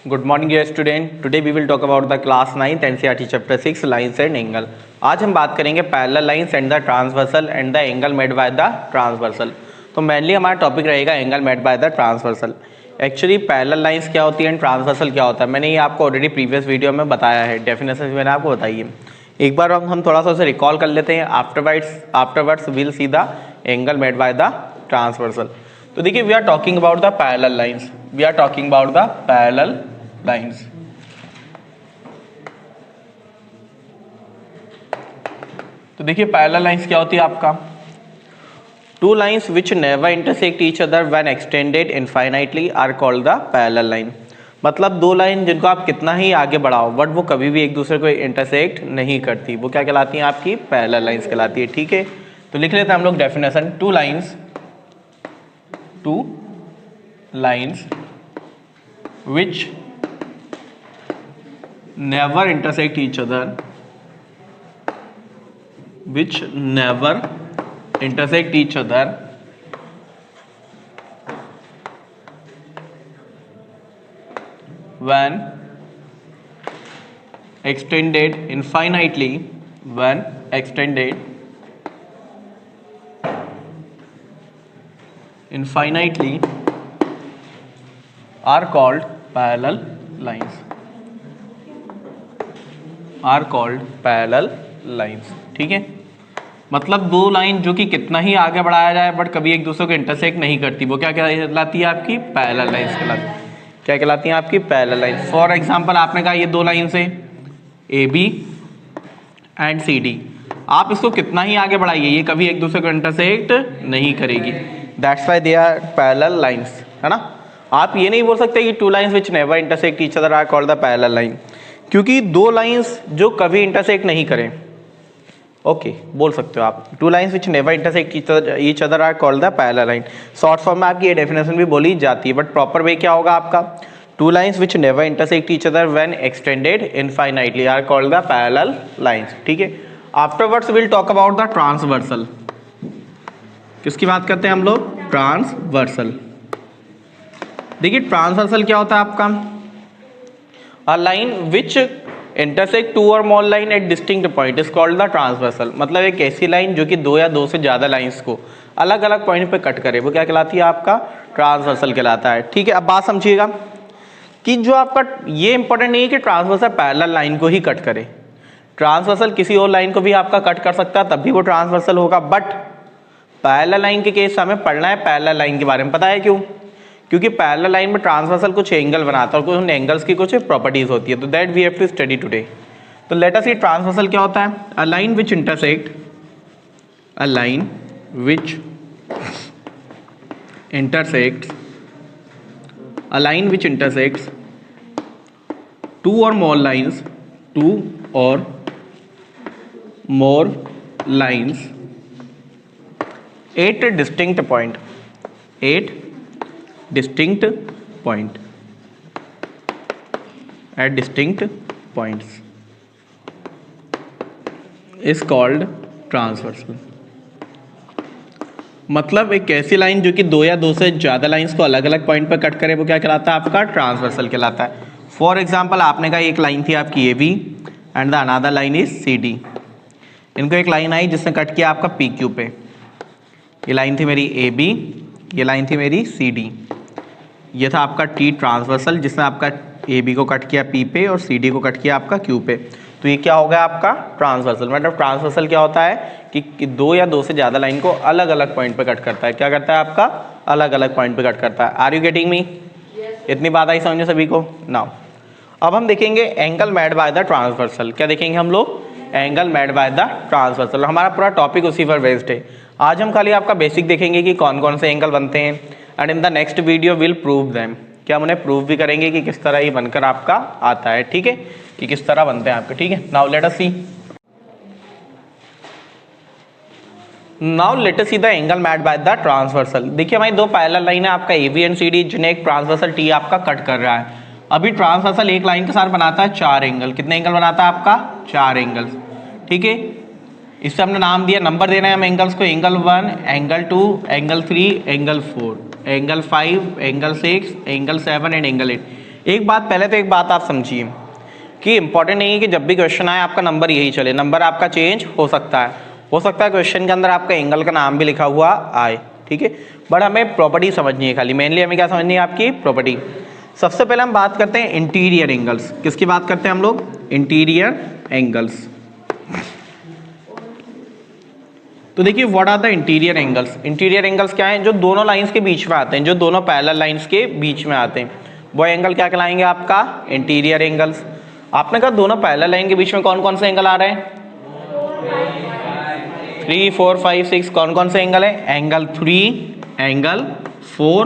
Good morning, dear student. Today we will talk about the class 9th NCERT chapter 6 lines and angle. आज हम बात करेंगे parallel lines and the transversal and the angle made by the transversal. तो mainly हमारा topic रहेगा angle made by the transversal. Actually parallel lines क्या होती है एंड ट्रांसवर्सल क्या होता है, मैंने ये आपको ऑलरेडी प्रीवियस वीडियो में बताया है, डेफिनेशन मैंने आपको बताई है. एक बार हम थोड़ा सा उसे रिकॉल कर लेते हैं. Afterwards will see the angle made by the transversal. तो देखिए, we are talking about the parallel lines. We are talking about the parallel lines. तो देखिए, पैरेलल लाइंस क्या होती है आपका? Two lines which never intersect each other when extended infinitely are called the parallel line. मतलब दो line जिनको आप कितना ही आगे बढ़ाओ बट वो कभी भी एक दूसरे को इंटरसेक्ट नहीं करती, वो क्या कहलाती हैं? आपकी पैरेलल लाइंस कहलाती है. ठीक है, तो लिख लेते हैं हम लोग definition. To lines which never intersect each other, which never intersect each other when extended infinitely, when extended infinitely are called parallel lines. Are called parallel lines. ठीक है, मतलब दो लाइन जो कि कितना ही आगे बढ़ाया जाए बट कभी एक दूसरे को इंटरसेक्ट नहीं करती, वो क्या कहलाती है? आपकी पैरेलल लाइंस कहलाती है. क्या कहलाती हैं? आपकी पैरेलल लाइंस. फॉर एग्जांपल आपने कहा ये दो लाइन से A B and C D, आप इसको कितना ही आगे बढ़ाइए ये कभी एक दूसरे को इंटरसेक्ट नहीं करेगी. That's why they are parallel lines, है ना. आप ये नहीं बोल सकते कि two lines which never intersect each other are called the parallel line, क्योंकि दो लाइंस जो कभी इंटरसेक्ट नहीं करें, ओके बोल सकते हो आप. Two lines which never intersect each other are called the parallel line. Short form में आपकी ये डेफिनेशन भी बोली जाती है, बट प्रॉपर वे क्या होगा आपका? Two lines which never intersect each other when extended infinitely are called the parallel lines. ठीक है, afterwards will talk about the transversal. किसकी बात करते हैं हम लोग? ट्रांसवर्सल. देखिए, ट्रांसवर्सल क्या होता है आपका? A line which intersect two or more line at distinct point is called the transversal. मतलब एक ऐसी लाइन जो कि दो या दो से ज़्यादा लाइंस को अलग अलग पॉइंट पे कट करे, वो क्या कहलाती है? आपका ट्रांसवर्सल कहलाता है. ठीक है, अब बात समझिएगा कि जो आपका ये इंपॉर्टेंट नहीं है कि ट्रांसवर्सल पैरेलल लाइन को ही कट करे. ट्रांसवर्सल किसी और लाइन को भी आपका कट कर सकता है, तब भी वो ट्रांसवर्सल होगा. बट पैरेलल लाइन के केस हमें पढ़ना है पैरेलल लाइन के बारे में. पता है क्यों? क्योंकि पैरेलल लाइन में ट्रांसवर्सल कुछ एंगल बनाता है और कुछ एंगल्स की कुछ प्रॉपर्टीज होती है, तो that we have to study today. तो लेट अस सी ट्रांसवर्सल क्या होता है. A line which intersect two और more lines at distinct point at distinct points is called transversal. मतलब एक ऐसी लाइन जो कि दो या दो से ज़्यादा लाइंस को अलग अलग पॉइंट पर कट करे, वो क्या कहलाता है? आपका ट्रांसवर्सल कहलाता है. फॉर एग्जांपल आपने कहा एक लाइन थी आपकी A B and the another line is C D. इनको एक लाइन आई जिसने कट किया आपका पी क्यू पे. ये लाइन थी मेरी ए बी, ये लाइन थी मेरी सी डी. ये था आपका टी ट्रांसवर्सल जिसने आपका ए बी को कट किया पी पे और सी डी को कट किया आपका क्यू पे. तो ये क्या हो गया आपका? ट्रांसवर्सल. मतलब ट्रांसवर्सल क्या होता है कि दो या दो से ज़्यादा लाइन को अलग अलग पॉइंट पे कट करता है. क्या करता है? आपका अलग अलग पॉइंट पे कट करता है. Are you getting me? इतनी बात आई समझो सभी को? नाउ अब हम देखेंगे angle made by the transversal. क्या देखेंगे हम लोग? Angle made by the transversal. हमारा पूरा टॉपिक उसी पर बेस्ड है. आज हम खाली आपका बेसिक देखेंगे कि कौन कौन से एंगल बनते हैं, and in the next video will prove them. क्या हम उन्हें प्रूव भी करेंगे कि किस तरह ये बनकर आपका आता है. ठीक है, कि किस तरह बनते हैं आपके. ठीक है, now let us see the angle made by the transversal. देखिए हमारी दो पैरेलल लाइन है आपका A B and C D, जिन्हें एक ट्रांसवर्सल टी आपका कट कर रहा है. अभी ट्रांसवर्सल एक लाइन के साथ बनाता है चार एंगल. कितने एंगल बनाता है? आपका चार एंगल. ठीक है, इससे हमने नाम दिया, नंबर देना है हम एंगल्स को, angle 1, angle 2, angle 3, angle 4, angle 5, angle 6, angle 7 and angle 8. एक बात पहले तो एक बात आप समझिए कि इंपॉर्टेंट नहीं है कि जब भी क्वेश्चन आए आपका नंबर यही चले, नंबर आपका चेंज हो सकता है क्वेश्चन के अंदर आपका एंगल का नाम भी लिखा हुआ आए, ठीक है। बट हमें प्रॉपर्टी समझनी है, खाली मेनली हमें क्या समझनी है, आपकी प्रॉपर्टी। सबसे पहले हम बात करते हैं इंटीरियर एंगल्स। किसकी बात करते हैं हम लोग? Interior angles. तो देखिए what are the interior angles. Interior angles क्या हैं? जो दोनों लाइंस के बीच में आते हैं, जो दोनों पैरेलल लाइंस के बीच में आते हैं, वो एंगल क्या कहलाएंगे? आपका इंटीरियर एंगल्स। आपने कहा दोनों पैरेलल लाइन के बीच में कौन कौन से एंगल आ रहे हैं? 3, 4, 5, 6। कौन कौन से एंगल है? Angle 3, angle 4,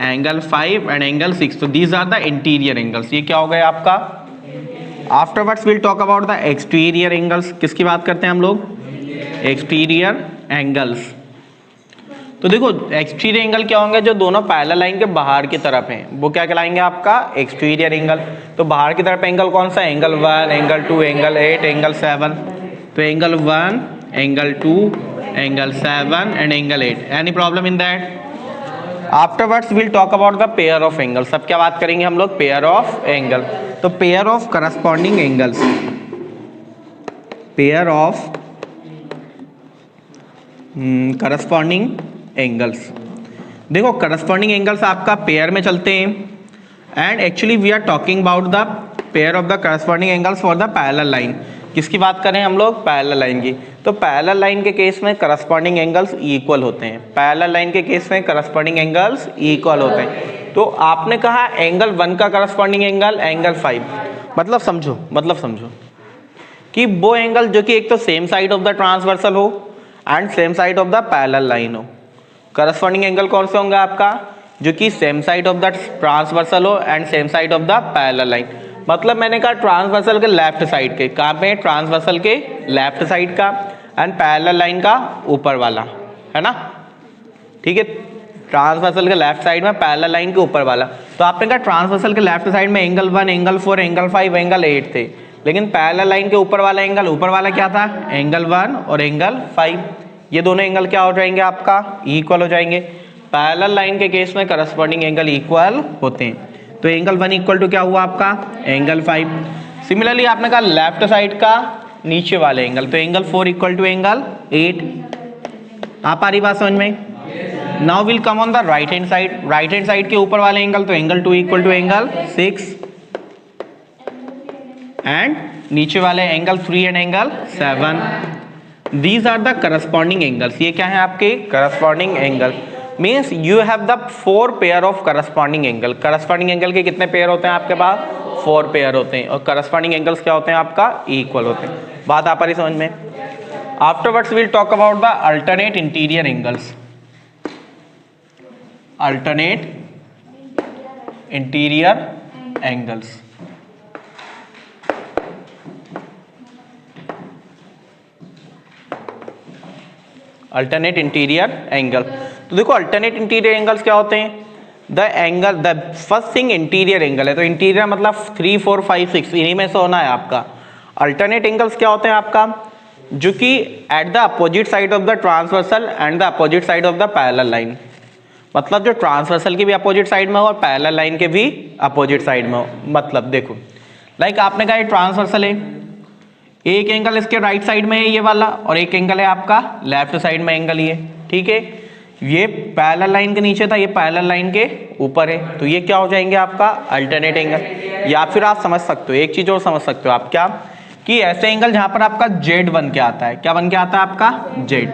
angle 5 and angle 6। तो these are the interior angles. ये क्या हो गया आपका? Afterwards will talk about the exterior angles. किसकी बात करते हैं हम लोग? Exterior angles. तो देखो एक्सटीरियर एंगल क्या होंगे? जो दोनों पैरेलल लाइन के बाहर की तरफ हैं, वो क्या कहलाएंगे? आपका एक्सटीरियर एंगल। तो बाहर की तरफ एंगल कौन सा? Angle 1, angle 2, angle 8, angle 7। तो angle 1, angle 2, angle 7 and angle 8। Any problem in that? Afterwards will talk about the pair of angle. सब क्या बात करेंगे हम लोग? Pair of angle. तो pair of corresponding angles, pair of corresponding angles. देखो corresponding angles आपका पेयर में चलते हैं and actually we are talking about the pair of the corresponding angles for the parallel line. किसकी बात करें हम लोग? पैरेलल लाइन की। तो पैरेलल लाइन के केस में करस्पॉन्डिंग एंगल्स इक्वल होते हैं। पैरेलल लाइन के केस में करस्पॉन्डिंग एंगल्स इक्वल होते हैं। तो आपने कहा एंगल 1 का करस्पॉन्डिंग एंगल एंगल 5। मतलब समझो कि वो एंगल जो कि एक तो same side of the transversal हो and same side of the parallel line हो। करस्पॉन्डिंग एंगल कौन से होंगे आपका? जो कि same side of the transversal हो and same side of the parallel line. मतलब मैंने कहा ट्रांसवर्सल के लेफ्ट साइड के, कहाँ पे? ट्रांसवर्सल के लेफ्ट साइड का एंड पैरेलल लाइन का ऊपर वाला, है ना? ठीक है, ट्रांसवर्सल के लेफ्ट साइड में पैरेलल लाइन के ऊपर वाला। तो आपने कहा ट्रांसवर्सल के लेफ्ट साइड में एंगल 1, एंगल 4, एंगल 5, एंगल 8 थे, लेकिन पैरेलल लाइन के ऊपर वाला एंगल, ऊपर वाला क्या था? एंगल 1 और एंगल 5। ये दोनों एंगल क्या हो जाएंगे? आपका इक्वल हो जाएंगे। पैरेलल लाइन के केस में करस्पॉन्डिंग एंगल इक्वल होते हैं। तो एंगल 1 इक्वल टू क्या हुआ आपका? एंगल 5। सिमिलरली आपने कहा लेफ्ट साइड का नीचे वाले एंगल, तो एंगल 4 इक्वल टू एंगल 8। आप आ रही बात समझ में? Now will come on the right hand side. Right hand side के ऊपर वाले एंगल, तो angle 2 equal to angle 6 and नीचे वाले angle 3 and angle 7। These are the corresponding angles। ये क्या है आपके? corresponding angle means you have the 4 pair of corresponding angle। corresponding angle के कितने पेयर होते हैं आपके पास? 4 पेयर होते हैं। और corresponding angles क्या होते हैं आपका? equal होते हैं। बात आ पा रही समझ में? Afterwards we'll talk about the alternate interior angles। alternate interior angles। Alternate interior angle. तो देखो अल्टरनेट इंटीरियर एंगल्स क्या होते हैं? The angle, the first thing interior angle है, तो इंटीरियर मतलब 3, 4, 5, 6 इन्हीं में से होना है आपका। अल्टरनेट एंगल्स क्या होते हैं आपका? जो कि at the opposite side of the transversal and the opposite side of the parallel line. मतलब जो ट्रांसवर्सल की भी अपोजिट साइड में हो और पैरेलल लाइन के भी अपोजिट साइड में हो। मतलब देखो लाइक आपने कहा ट्रांसवर्सल है, एक एंगल इसके राइट साइड में है ये वाला, और एक एंगल है आपका लेफ्ट साइड में एंगल ये, ठीक है। ये पैरेलल लाइन के नीचे था, ये पैरेलल लाइन के ऊपर है, तो ये क्या हो जाएंगे आपका? Alternate angle. या फिर आप समझ सकते हो एक चीज और समझ सकते हो आप, क्या? कि ऐसे एंगल जहां पर आपका जेड बन के आता है। क्या बन के आता है आपका? जेड।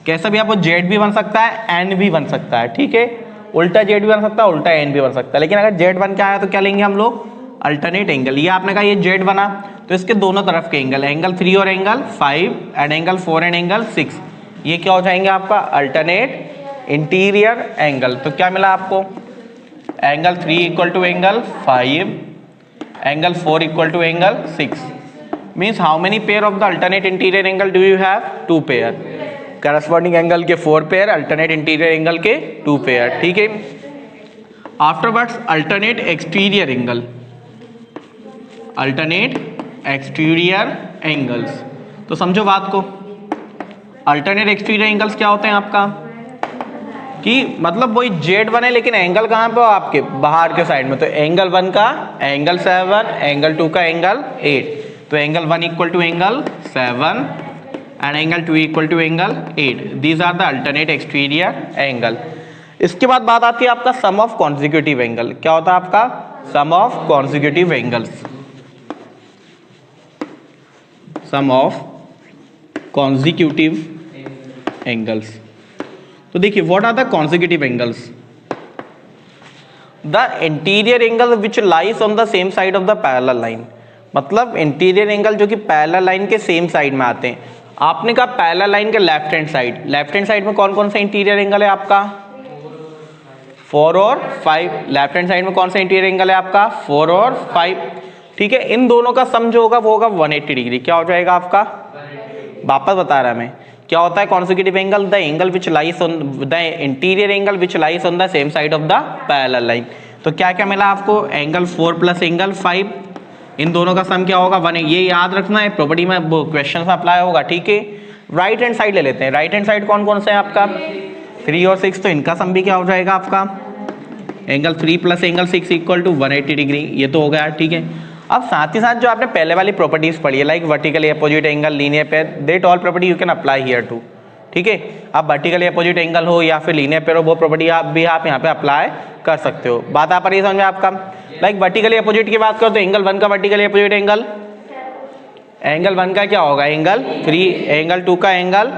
कैसा भी आपको जेड भी बन सकता है, एन भी बन सकता है, ठीक है। उल्टा जेड भी बन सकता है, उल्टा एन भी बन सकता है, लेकिन अगर जेड बन के आया तो क्या लेंगे हम लोग? Alternate angle. ये आपने कहा ये जेड बना, तो इसके दोनों तरफ के एंगल, एंगल 3 और angle 5 and angle 4 and angle 6, ये क्या हो जाएंगे आपका? Alternate interior angle. तो क्या मिला आपको? Angle 3 equal to angle 5, angle 4 equal to angle 6। Means how many pair of the alternate interior angle do you have? 2 pair. Corresponding angle के 4 पेयर, अल्टरनेट इंटीरियर एंगल के 2 पेयर, ठीक है। Afterwards alternate exterior angle. Alternate exterior angles. तो समझो बात को, alternate exterior angles क्या होते हैं आपका? कि मतलब वही Z1 है लेकिन एंगल कहाँ पे हो आपके बाहर के साइड में, तो एंगल 1 का एंगल 7, एंगल 2 का एंगल 8, तो angle 1 equal to angle 7 and angle 2 equal to angle 8। These are the alternate exterior angle. इसके बाद बात आती है आपका सम ऑफ कॉन्जिक्यूटिव एंगल। क्या होता है आपका sum of consecutive angles? Sum of consecutive angles. तो देखिए what are the consecutive angles? The interior angle which lies on the same side of the parallel line. मतलब इंटीरियर एंगल जो कि parallel line के सेम साइड में आते हैं। आपने कहा पैरेलल लाइन के लेफ्ट हैंड साइड में कौन कौन सा इंटीरियर एंगल है आपका? 4 और 5। लेफ्ट हैंड साइड में कौन सा इंटीरियर एंगल है आपका? 4 और 5। ठीक है, इन दोनों का सम जो होगा वो होगा 180 डिग्री। क्या हो जाएगा आपका? वापस बता रहा मैं, क्या होता है consecutive angle? The angle which lies on the interior angle which lies on the same side of the parallel line. तो क्या क्या मिला आपको? एंगल 4 प्लस एंगल 5, इन दोनों का सम क्या होगा? 1। ये याद रखना है, प्रॉपर्टी में वो क्वेश्चन में अप्लाई होगा। ठीक है, राइट हैंड साइड ले लेते हैं। राइट हैंड साइड कौन कौन सा है आपका? 3 और 6, तो इनका सम भी क्या हो जाएगा आपका? Angle 3 plus angle 6 equal to 180 degree. ये तो हो गया। ठीक है, अब साथ ही साथ जो आपने पहले वाली प्रॉपर्टीज पढ़ी है like vertically opposite angle, linear pair, that all property you can apply here too. ठीक है, अब वर्टिकली अपोजिट एंगल हो या फिर लीनियर पेयर हो, वो प्रॉपर्टी आप यहाँ पे अप्लाई कर सकते हो। बात आ रही है समझ में आपका? लाइक वर्टिकली अपोजिट की बात करो तो एंगल 1 का वर्टिकली अपोजिट एंगल 1 का क्या होगा? एंगल 3, एंगल 2 का एंगल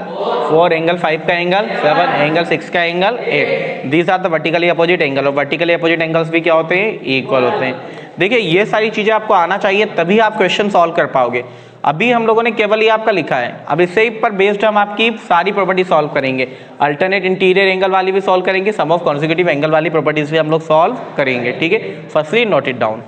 4, एंगल 5 का एंगल 7, एंगल 6 का angle 8। These are the vertically opposite angle. और वर्टिकली अपोजिट एंगल्स भी क्या होते हैं? इक्वल होते हैं। देखिए ये सारी चीजें आपको आना चाहिए, तभी आप क्वेश्चन सॉल्व कर पाओगे। अभी हम लोगों ने केवल ये आपका लिखा है, अब इससे पर बेस्ड हम आपकी सारी प्रॉपर्टी सॉल्व करेंगे। अल्टरनेट इंटीरियर एंगल वाली भी सॉल्व करेंगे, सम ऑफ कॉन्जिक्यूटिव एंगल वाली प्रॉपर्टीज भी हम लोग सॉल्व करेंगे। ठीक है, फर्स्टली नोट इट डाउन।